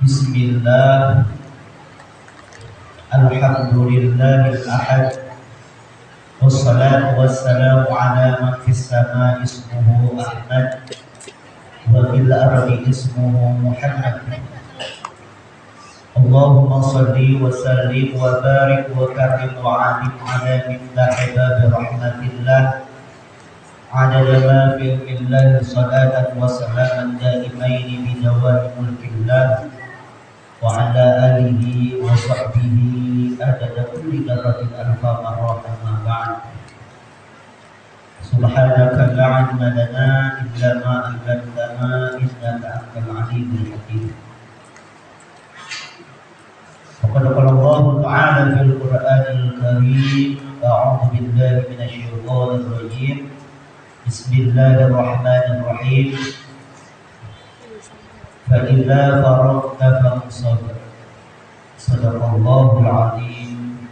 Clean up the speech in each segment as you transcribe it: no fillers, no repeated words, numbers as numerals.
Bismillah. Alhamdulillahil ahad. Wassalatu wassalamu ala man fis sama ismuhu Ahmad wa fil ardi ismuhu Muhammad. Allahumma salli wa sallim wa barik wa karim wa alim ala millahi babi rahmatillah adada ma fi ilmillahi salatan wa salaman daimaini bidawami mulkillah wa ala alihi wa sahbihi adada kulli daratin alfa marrata ma ba'd. Subhanaka la ilma lana illa ma 'allamtana innaka antal alimul hakim. Qala Allah Ta'ala fil Qur'anil Karim, a'udzu billahi minasy syaithanir rajim. Bismillahirrahmanirrahim. Fa idza faragta fansab. Sadaqallahul azim.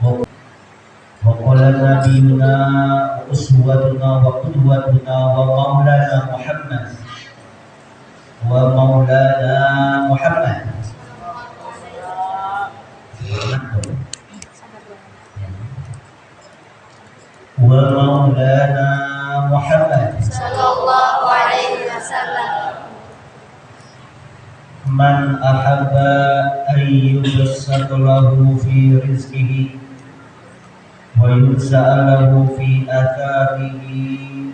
Wa qala nabiyyuna uswatuna wa qudwatuna wa maulana Muhammad wa maulana Muhammad sallallahu alaihi wasallam. Man ahabba an yubassat lahu fi rizqihi wa yunsa'a lahu fi atharihi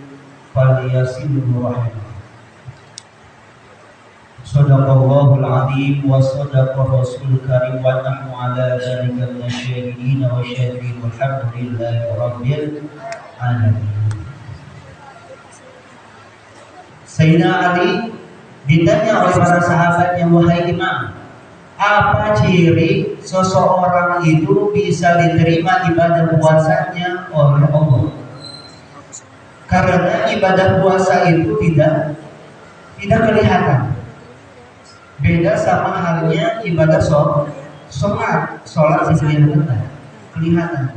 falyasilhu rahimah. Sadaqallahul azim wa sadaqa rasul karim wa nahnu ala dzalika minasyahidin wa syakirin walhamdulillahi rabbil alamin. Sayyidina Ali ditanya oleh para sahabatnya, wahai imam, apa ciri seseorang itu bisa diterima ibadah puasanya oleh Allah? Karena ibadah puasa itu tidak kelihatan. Beda sama halnya ibadah sholat kelihatan.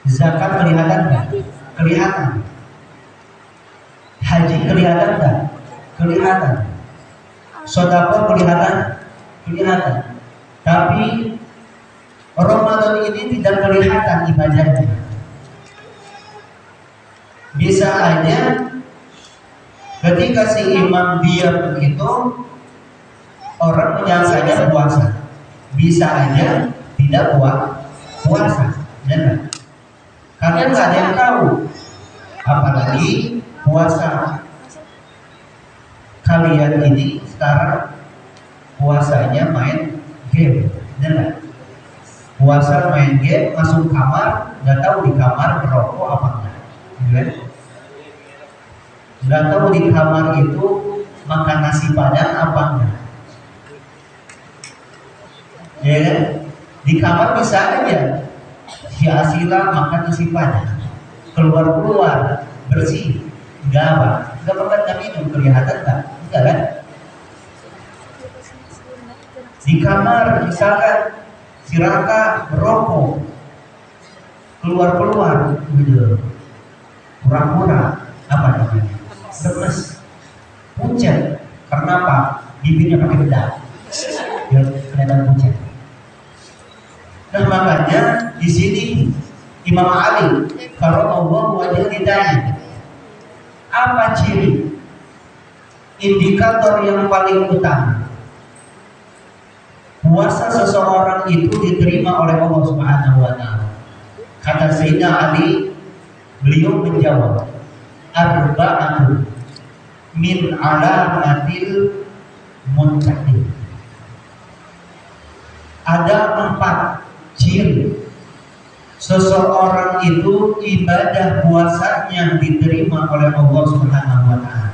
Zakat kelihatan nggak? Kelihatan. Haji kelihatan nggak? Kelihatan. Sedekah kelihatan. Tapi Ramadan ini tidak kelihatan ibadahnya. Bisa aja ketika si imam diam begitu, orang menyangkanya puasa. Bisa aja tidak puasa, benar? Karena nggak ada yang tahu, apalagi puasa. Kalian ini sekarang puasanya main game, benar? Puasa main game, masuk kamar, nggak tahu di kamar merokok apa enggak, benar? Nggak tahu di kamar itu makan nasi padang apa enggak. Ya kan? Di kamar bisa aja si Asila makan nasi padang, keluar bersih, enggak makan enggak minum, kelihatan enggak kan? Di kamar misalkan si Raka merokok, keluar gitu, pura-pura apa namanya? Lemes, pucat. Karena apa? Bibirnya pakai bedak, biar kelihatan pucat. Nah makanya di sini Imam Ali kalau Allah wajah ditanya, apa ciri indikator yang paling utama puasa seseorang itu diterima oleh Allah Subhanahu wa Ta'ala? Kata Sayyidina Ali, beliau menjawab, arba'atun min alamatil muttaqin. Ada 4 ciri seseorang itu ibadah puasanya diterima oleh Allah Subhanahu wa Ta'ala.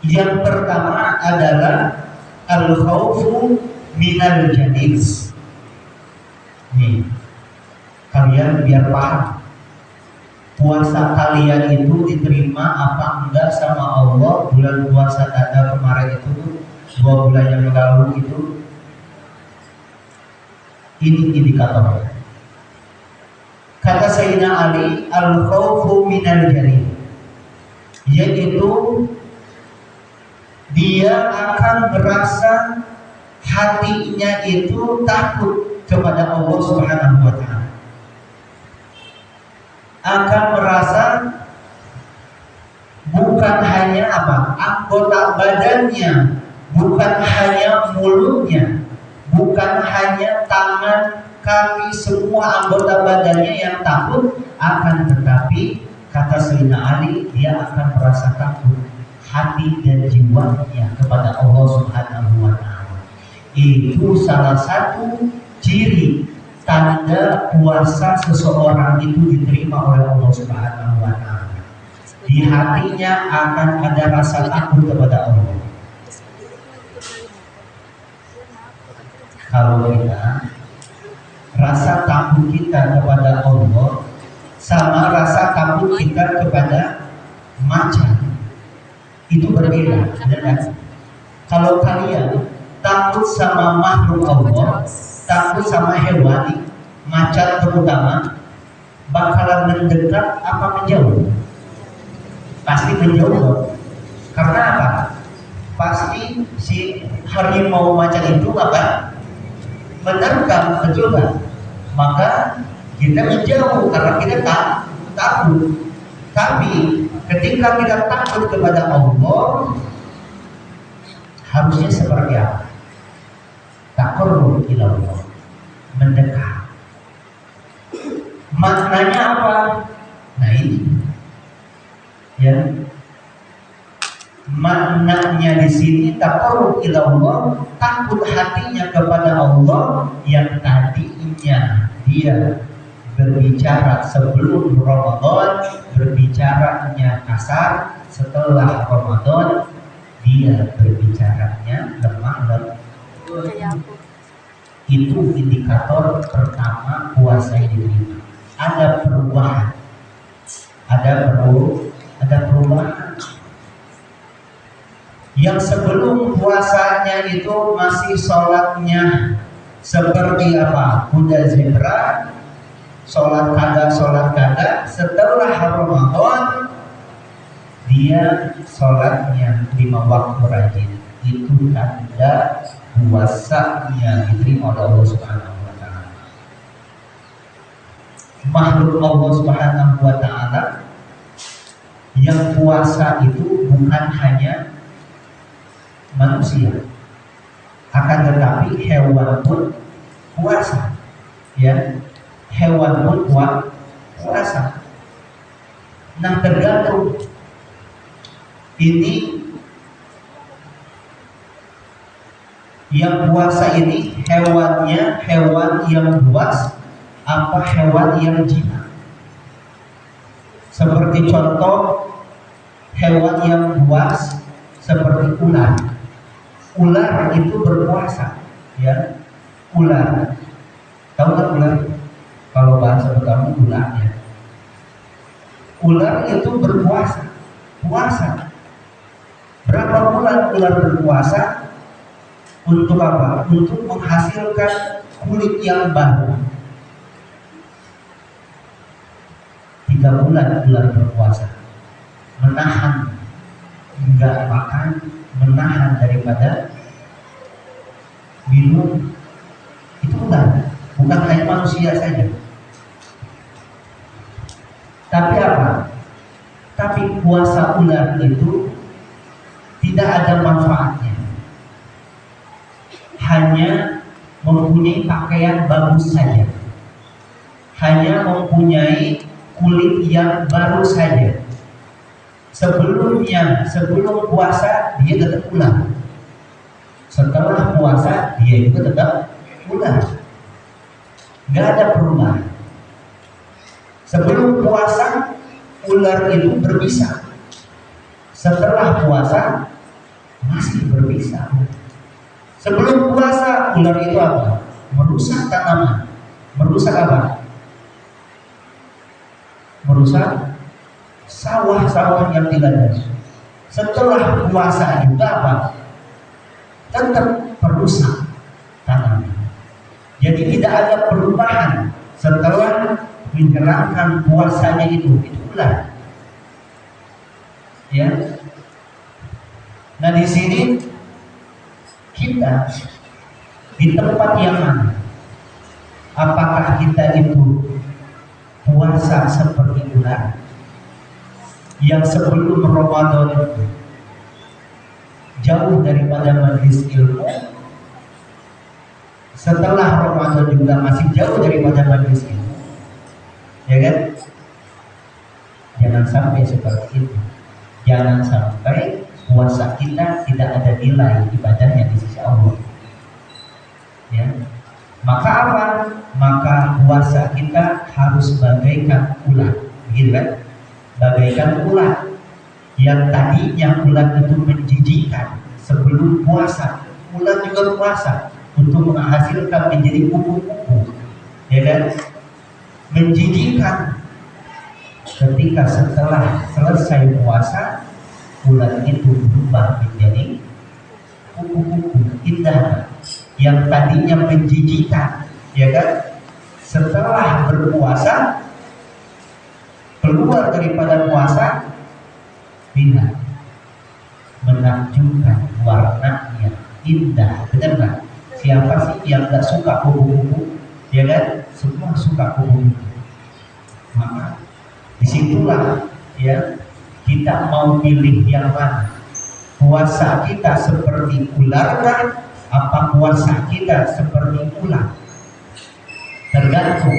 Yang pertama adalah al-khawfu minal jadis. Nih, kalian biar paham, puasa kalian itu diterima apa enggak sama Allah. Bulan puasa tanda kemarin itu 2 bulan yang lalu itu, ini indikatornya. Kata Sayyidina Ali, al-khawfu minal jari. yaitu dia akan merasa hatinya itu takut kepada Allah Subhanahu wa Ta'ala, akan merasa bukan hanya anggota badannya, bukan hanya mulutnya, bukan hanya tangan, kaki, semua anggota badannya yang takut, akan tetapi kata Sayyidina Ali, dia akan merasa takut hati dan jiwanya kepada Allah Subhanahu wa Ta'ala. Itu salah satu ciri tanda puasa seseorang itu diterima oleh Allah Subhanahu wa Ta'ala. Di hatinya akan ada rasa takut kepada Allah. Kalau kita rasa takut kita kepada Allah sama rasa takut kita kepada macan itu berbeda, kan? Kalau kalian takut sama makhluk Allah, takut sama hewan, macan terutama, bakalan mendekat apa menjauh? Pasti menjauh. Karena apa? Pasti si harimau macan itu menerkam, betul kan? Maka kita menjauh karena kita takut. Tapi ketika kita takut kepada Allah, harusnya seperti apa? Taqarrub ila Allah, mendekat. Maknanya apa? Nah ini, ya, maknanya di sini taqarrub ila Allah, takut hatinya kepada Allah yang tadinya dia berbicara sebelum Ramadan, berbicaranya kasar, setelah Ramadan dia berbicaranya lemah lembut. Itu indikator pertama puasa yang diterima. Ada perubahan, ada perubahan. Yang sebelum puasanya itu masih sholatnya seperti apa? Kuda zebra, sholat kada. Setelah Ramadan dia sholatnya 5 waktu rajin. Itu tanda puasanya diterima oleh Allah Subhanahu wa Ta'ala. Makhluk Allah Subhanahu wa Ta'ala yang puasa itu bukan hanya manusia, akan tetapi hewan pun puasa, ya, hewan pun puasa. Nah, tergantung ini yang puasa ini hewannya hewan yang buas apa hewan yang jinak. Seperti contoh hewan yang buas seperti ular. Ular itu berpuasa, ya. Ular, tahu kan ular? Kalau bahasa kamu ular, ya. Ular itu berpuasa, puasa. Berapa bulan ular berpuasa? Untuk apa? Untuk menghasilkan kulit yang baru. 3 bulan ular berpuasa, menahan, enggak makan, menahan daripada minum. Itu ular, bukan hanya manusia saja. Tapi apa? Tapi puasa ular itu tidak ada manfaatnya. Hanya mempunyai pakaian bagus saja, hanya mempunyai kulit yang baru saja. Sebelum puasa dia tetap ular, setelah puasa dia juga tetap ular. Gak ada perubahan. Sebelum puasa ular itu berbisa, setelah puasa masih berbisa. Sebelum puasa ular itu apa? Merusak tanaman. Merusak apa? Merusak sawah-sawah yang tidak ada. Setelah puasa juga apa? Tetap merusak tanaman. Jadi tidak ada perubahan setelah menjalankan puasanya itu ular. Ya. Nah di sini kita di tempat yang mana? Apakah kita itu puasa seperti ular yang sebelum Ramadan itu jauh daripada majelis ilmu, setelah Ramadan juga masih jauh daripada majelis ilmu, ya kan? Jangan sampai seperti itu. Jangan sampai puasa kita tidak ada nilai ibadahnya di sisi Allah. Ya. Maka apa? Maka puasa kita harus bagaikan ular, gitu kan? Bagaikan ular yang tadinya ular itu menjijikkan sebelum puasa. Ular juga puasa untuk menghasilkan menjadi kupu-kupu, ya kan? Menjijikkan. Ketika setelah selesai puasa, ular itu berubah menjadi kupu-kupu indah yang tadinya menjijikkan, ya kan? Setelah berpuasa, keluar daripada puasa, lihat, menakjubkan, warnanya indah, benar nggak? Siapa sih yang nggak suka kupu-kupu, ya kan? Semua suka kupu-kupu. Maka disitulah ya kita mau pilih yang mana. Puasa kita seperti ular kah? Apa puasa kita seperti ular? Tergantung.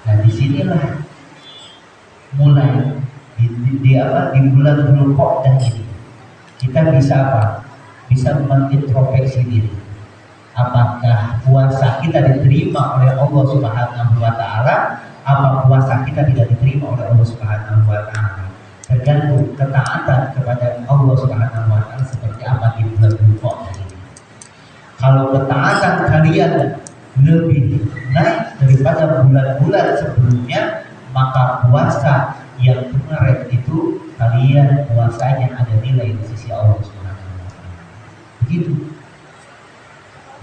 Nah disinilah mulai di bulan Dzulqa'dah ini kita bisa apa? Bisa mengintrospeksi diri. Apakah puasa kita diterima oleh Allah Subhanahu wa Ta'ala? Apa puasa kita tidak diterima oleh Allah Subhanahu wa Ta'ala? Tergantung ketaatan kepada Allah Subhanahu wa Ta'ala seperti apa di bulan Dzulqa'dah ini. Kalau ketaatan kalian lebih naik daripada bulan-bulan sebelumnya, maka puasa yang kemarin itu kalian puasanya ada nilai di sisi Allah Subhanahu wa Ta'ala. Begitu.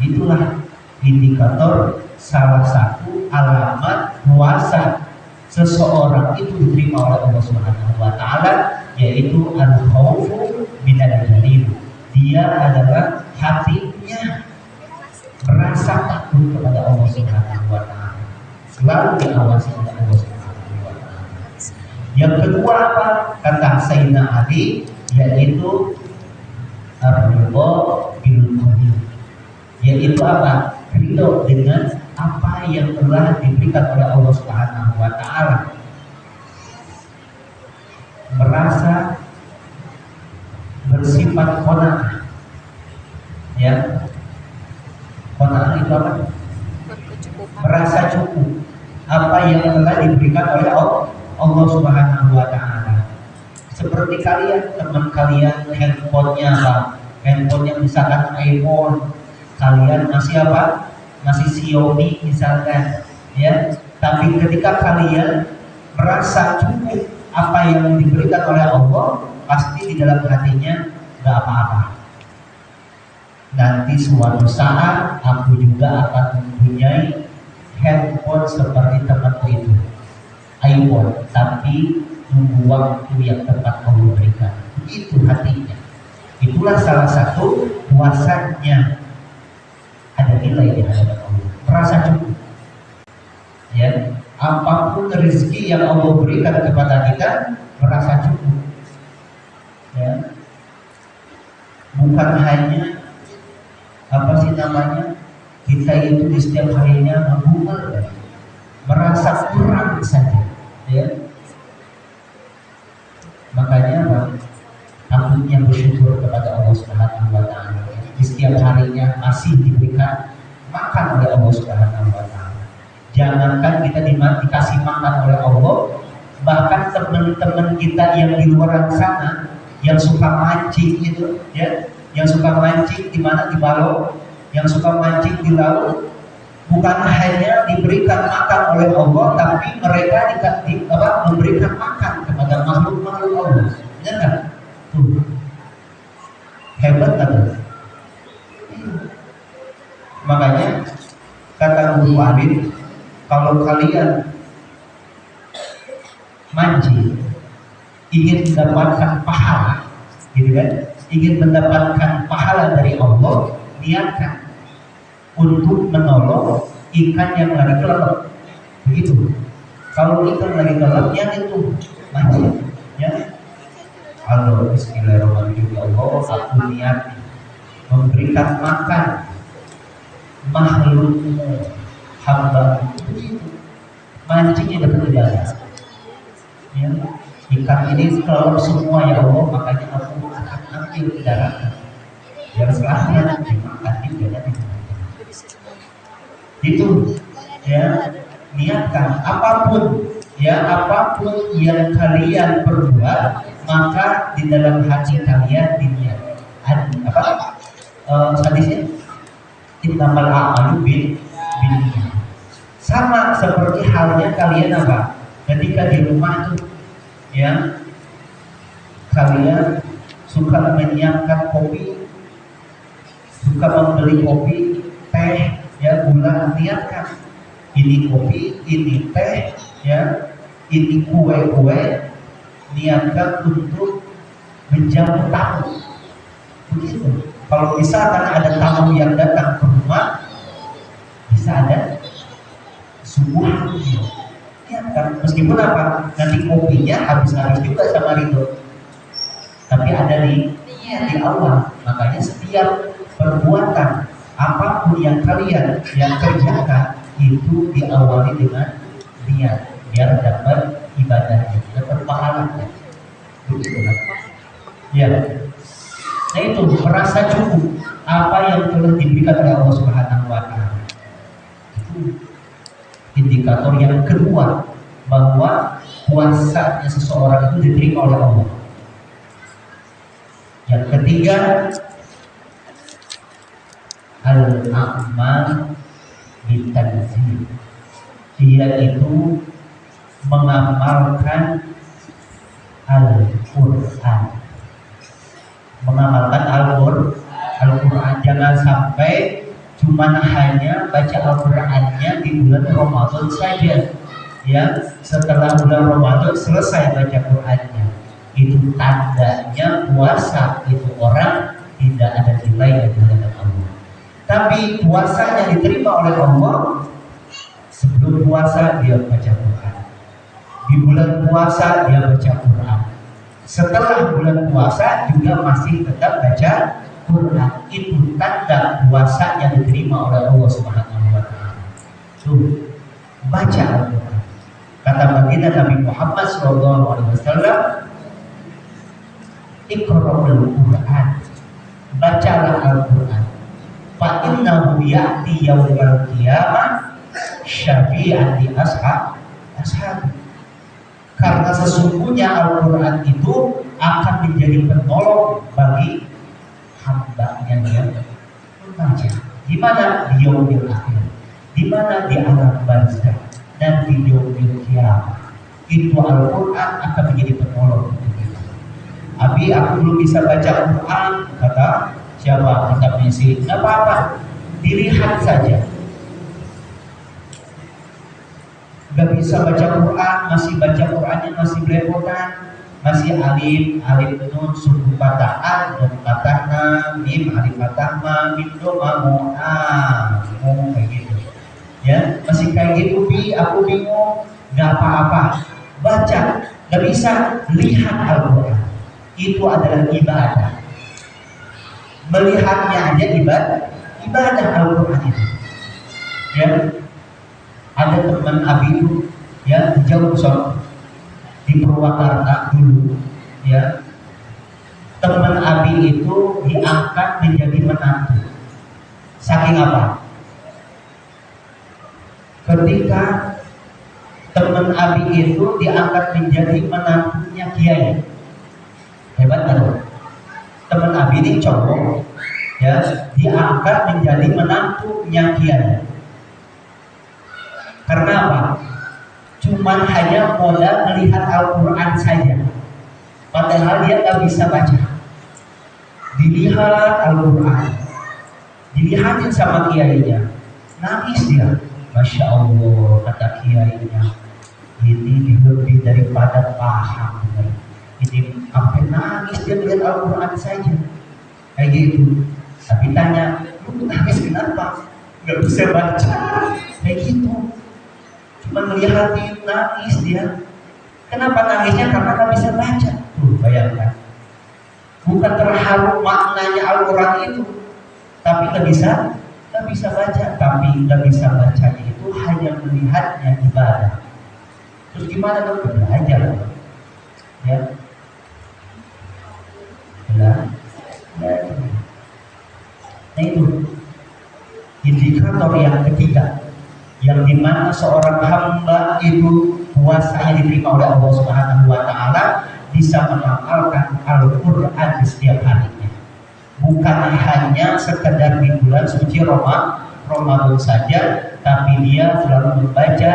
Itulah indikator salah satu alamat puasa seseorang itu diterima oleh Allah Subhanahu wa Ta'ala, yaitu al-khaufu minal jalil. Dia adalah hatinya merasa takut kepada Allah Subhanahu wa Ta'ala, selalu diawasi oleh Allah Subhanahu wa Ta'ala. Yang kedua apa? Kata Sayyidina Ali, yaitu ar-ridha bil qadar, yaitu apa? Ridho dengan apa yang telah diberikan oleh Allah Subhanahu wa Ta'ala. Merasa bersifat qanaah. Ya. Qanaah itu apa? Merasa cukup apa yang telah diberikan oleh Allah Subhanahu wa Ta'ala. Seperti kalian, teman kalian handphonenya apa? Handphonenya misalkan iPhone, kalian masih apa? Masih Xiaomi misalkan, ya. Tapi ketika kalian merasa cukup apa yang diberikan oleh Allah, pasti di dalam hatinya nggak apa-apa. Nanti suatu saat aku juga akan mempunyai handphone seperti temanku itu, iPhone, tapi tunggu waktu yang tepat Allah berikan. Itu hatinya. Itulah salah satu puasanya ada nilai di hadapan Allah, merasa cukup. Ya, apapun rezeki yang Allah berikan kepada kita, merasa cukup. Ya, bukan hanya apa sih namanya, kita itu di setiap harinya mengumel, merasa kurang saja. Ya, makanya apa? Takutnya bersyukur kepada Allah Subhanahu wa Ta'ala. Di setiap harinya masih diberikan makan oleh Allah Subhanahu wa Ta'ala. Jangankan kita dikasih makan oleh Allah, bahkan teman-teman kita yang di luar sana yang suka mancing itu, ya, yang suka mancing di mana, di balo, yang suka mancing di laut, bukan hanya diberikan makan oleh Allah, tapi mereka memberikan makan kepada makhluk-makhluk Allah. Benar nggak? Tuh, hebat kan? Makanya kata Guru Arif, kalau kalian mancing ingin mendapatkan pahala, gitu kan? Ingin mendapatkan pahala dari Allah, niatkan untuk menolong ikan yang lagi kelelep, begitu. Kalau ikan lagi kelelep, ya itu mancing, ya. Allah, Bismillahirrahmanirrahim. Ya Allah, aku niat memberikan makan makhlukmu, hamba, begitu. Mancingnya dapat jalan. Ya, ikan ini kelelep semua ya Allah, makanya aku akan ambil darahnya. Biar setelahnya dimakan juga ya. Itu ya, niatkan apapun apapun yang kalian perbuat, maka di dalam hati kalian diniat apa hadisnya innamal a'malu binniyat. Sama seperti halnya kalian apa, ketika di rumah tuh ya, kalian suka menyiapkan kopi, suka membeli kopi, teh, ya, gula, niatkan ini kopi, ini teh, ya, ini kue-kue, niatkan untuk menjamu tamu. Begitu. Kalau misalkan ada tamu yang datang ke rumah, bisa ada subuhan. Niatkan, meskipun apa, nanti kopinya habis-habis juga sama Ridho, tapi ada di awal. Makanya setiap perbuatan apapun yang kalian kerjakan itu diawali dengan niat, biar dapat ibadahnya, dapat pahalanya. Begitu kan? Ya. Nah itu merasa cukup apa yang telah diberikan oleh Allah Subhanahu wa Ta'ala. Itu indikator yang kedua bahwa puasanya seseorang itu diterima oleh Allah. Yang ketiga, al-a'mal bitanzil, dia itu mengamalkan Al-Quran. Mengamalkan Al-Quran. Jangan sampai cuman hanya baca Al-Qurannya di bulan Ramadan saja, ya. Setelah bulan Ramadan selesai baca Qurannya, itu tandanya puasa itu orang tidak ada nilai di hadapan Allah. Tapi puasanya diterima oleh Allah, sebelum puasa dia baca Quran, di bulan puasa dia baca Quran, setelah bulan puasa juga masih tetap baca Quran. Itu tanda puasa yang diterima oleh Allah Subhanahu wa Ta'ala. Tuh, baca Al-Quran. Kata baginda Nabi Muhammad SAW, Iqra'ul Quran, bacalah Al-Quran. Fa innahu ya'ti yaumal qiyamah syafi'an li ashab. Karena sesungguhnya Al-Quran itu akan menjadi penolong bagi hambanya yang membaca. Di mana? Di yaumil akhir. Di mana? Di alam barzakh dan di yaumil qiyamah. Itu Al-Quran akan menjadi penolong untuk kita. Abi, aku belum bisa baca Al-Quran, kata siapa? Kata misi. Nggak apa-apa, dilihat saja. Gak bisa baca Quran, masih baca Qurannya masih belepotan, masih alif nun suku patah a, nun patah na, mim alif patah ma, mim doma mu kayak gitu, ya, masih kayak gitu. Bi, aku bingung. Gak apa-apa, baca. Gak bisa, lihat Al-Quran. Itu adalah ibadah. Melihatnya aja ibadah Al-Quran itu, ya. Ada teman Abi itu, ya, jauh sono di Purwakarta dulu, ya. Teman Abi itu diangkat menjadi menantu. Saking apa? Ketika teman Abi itu diangkat menjadi menantunya kiai, hebat kan? Teman Abi ini cowok, ya, diangkat menjadi menantunya kiai. Karena apa? Cuman hanya modal melihat Al-Quran saja, padahal dia nggak bisa baca. Dilihat Al-Quran, dilihatin sama kiainya, nangis dia. Masya Allah, kata kiainya, ini lebih daripada paham. Itu muslim sampai nangis dia lihat Al-Quran saja kayak gitu. Tapi tanya, lu nangis kenapa? Gak bisa baca kayak gitu. Cuma melihat nangis dia. Kenapa nangisnya? Karena gak bisa baca. Tuh bayangkan. Bukan terharu maknanya Al-Quran itu, tapi gak bisa baca. Tapi gak bisa bacanya itu hanya melihatnya ibadah. Terus gimana dong? Belajar, ya. Belajar. Nah itu indikator yang ketiga, yang dimana seorang hamba itu puasanya diterima oleh Allah Subhanahu Wa Taala bisa mengamalkan Al-Quran di setiap harinya. Bukan hanya sekedar di bulan suci Ramadan saja, tapi dia selalu membaca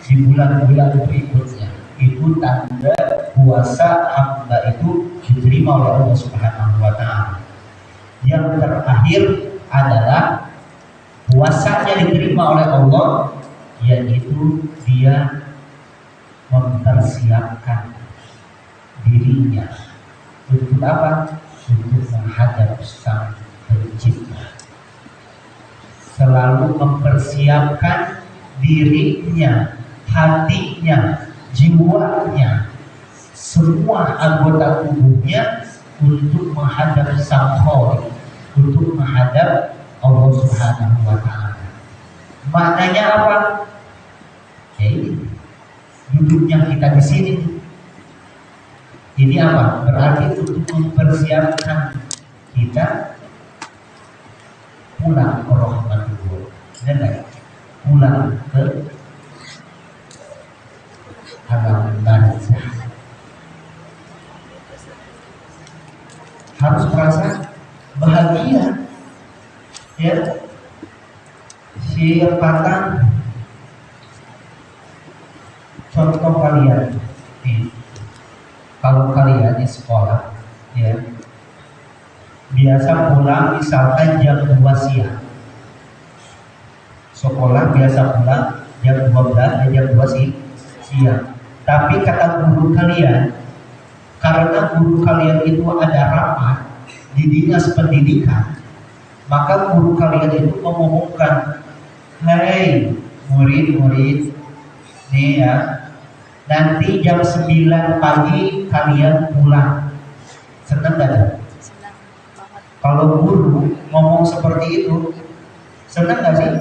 di bulan-bulan berikutnya. Itu tanda puasa hamba itu diterima oleh Allah Subhanahu Wa Taala. Yang terakhir adalah puasanya diterima oleh Allah, yaitu dia mempersiapkan dirinya untuk apa? Untuk menghadap Sang Pencipta. Selalu mempersiapkan dirinya, hatinya, jiwanya, semua anggota tubuhnya untuk menghadap Sang Khaliq, untuk menghadap Allah Subhanahu Wa Taala. Maknanya apa? Ini duduknya kita di sini. Ini apa? Berarti untuk mempersiapkan kita pulang ke rahmatullah, dan pulang ke alam barzah. Harus merasa bahagia, ya. Siapkan contoh kalian nih, kalau kalian di sekolah, ya, biasa pulang misalkan jam 2 siang. Sekolah biasa pulang jam 12 dan jam 2 siang. Tapi kata guru kalian, karena guru kalian itu ada rapat di dinas pendidikan, maka guru kalian itu mengumumkan, "Hei murid-murid, nih ya, nanti jam 9 pagi kalian pulang." Senang gak? Kalau guru ngomong seperti itu, senang gak sih?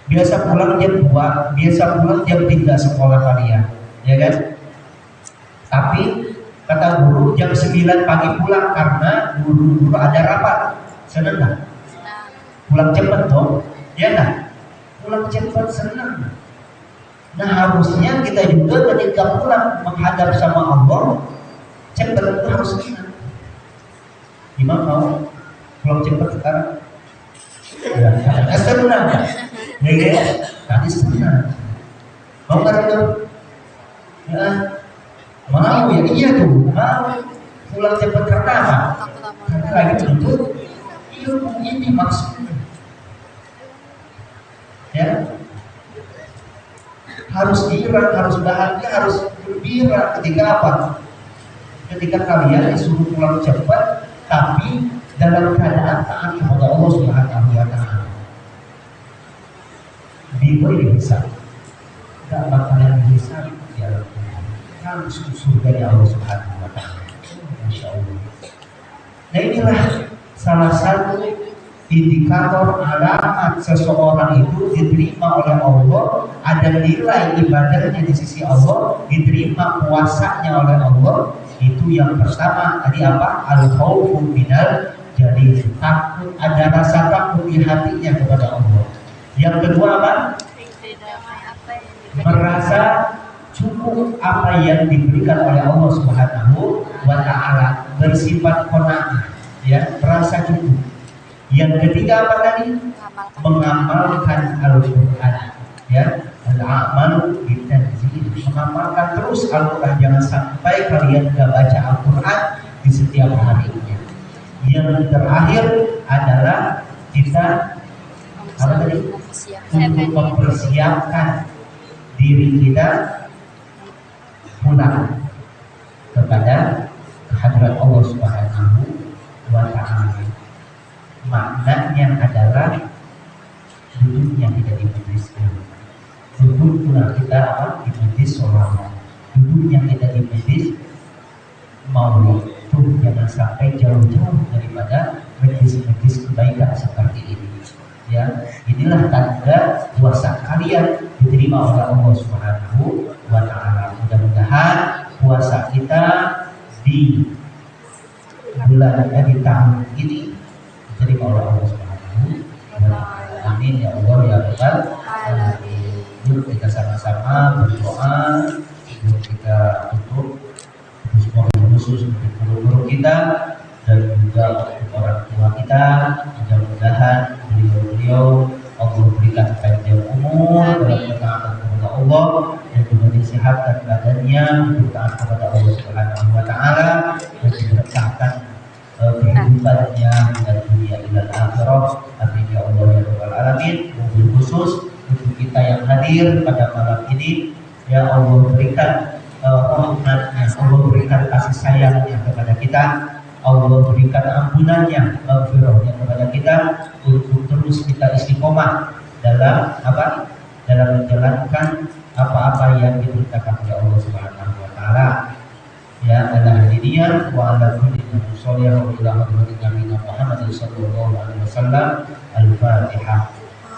Biasa pulang jam 2, biasa pulang jam 3 sekolah kalian, ya kan? Tapi kata guru jam 9 pagi pulang karena guru-guru ada rapat. Senang gak? Pulang cepat dong, ya kan? Pulang cepat senang. Nah harusnya kita juga ketika pulang menghadap sama Allah, cepat itu harus senang. Gimana mau pulang cepat sekarang? Ya, karena senang. Ya, tadi senang. Mau nggak itu? Ya, mau ya, iya tuh. Mau pulang cepat karena apa? Karena lagi untuk ilmu ini maksudnya. Ya, harus girang, harus bahagia, harus gembira ketika apa? Ketika kalian disuruh pulang cepat, tapi dalam keadaan taat kepada Allah Subhanahu Wa Taala. Diberi hisab, tidak bakalan dihisab ya, langsung surga Allah Subhanahu Wa Taala. Masya Allah. Nah inilah salah satu indikator alamat seseorang itu diterima oleh Allah, ada nilai ibadahnya di sisi Allah, diterima puasanya oleh Allah. Itu yang pertama tadi apa? Al-khawfu minal jalil, takut, ada rasa takut di hatinya kepada Allah. Yang kedua apa? Merasa cukup apa yang diberikan oleh Allah Subhanahu Wa Taala, bersifat qanaah, ya, merasa cukup. Yang ketiga apa tadi? Mengamalkan Al-Quran, ya, al-amalu bitanzil, mengamalkan terus Al-Quran, jangan sampai kalian gak baca Al-Quran di setiap harinya. Yang terakhir adalah kita apa tadi? Untuk mempersiapkan diri kita pulang kepada duduk pula kita di majlis sholawat, duduknya kita di majlis maulid itu jangan sampai jauh-jauh daripada majlis-majlis kebaikan seperti ini. Ya, inilah tanda puasa kalian diterima oleh Allah Subhanahu wa Ta'ala. Mudah-mudahan puasa kita di bulan di tahun ini diterima oleh Allah Subhanahu wa Ta'ala. Amin ya Allah ya Rabbal alamin. Yuk kita sama-sama berdoa, yuk kita tutup khusus untuk guru-guru kita dan juga untuk orang tua kita. Mudah-mudahan beliau Allah berikan panjang umur dalam ketaatan kepada Allah dan juga disehatkan badannya untuk taat kepada Allah Subhanahu wa Ta'ala dan diberkahkan kehidupannya dan dunia ilal akhirah. Amin ya Allah ya Rabbal alamin. Mobil khusus untuk kita yang hadir pada malam ini, ya Allah berikan rahmatnya, Allah berikan kasih sayangnya kepada kita, Allah berikan ampunannya, maghfirahnya kepada kita untuk terus kita istiqomah dalam dalam menjalankan apa-apa yang diperintahkan oleh Allah Subhanahu wa Ta'ala. Ya ala hadiniyah wa ala kulli man sholliha wa ila hadratin nabiyina Muhammad sallallahu alaihi wasallam. Al-Fatihah.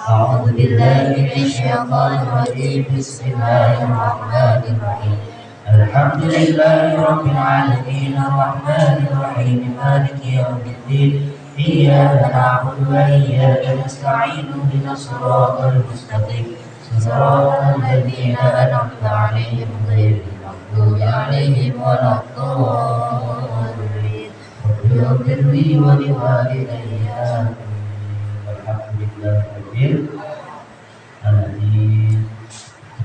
A'udzu billahi minasyaitonir rajim. Bismillahirrahmanirrahim. Alhamdulillahi rabbil alamin arrahmanir rahim maliki yaumiddin iyyaka na'budu wa iyyaka nasta'in ihdinas siratal mustaqim siratal ladzina an'amta 'alaihim ghairil maghdubi 'alaihim waladdallin. Rabbil ighfir wa liwalidayya. Alhamdulillahi rabbil alamin.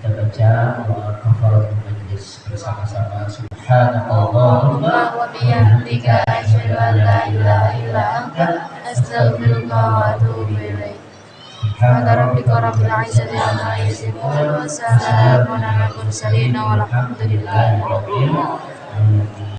Kita baca doa kafaratul majlis bersama-sama. Subhanallahumma wa bihamdika asyhadu an la ilaha illa anta astaghfiruka wa atubu ilaik. Subhana rabbika rabbil izzati amma yasifun wa salamun alal mursalin walhamdulillahi rabbil alamin.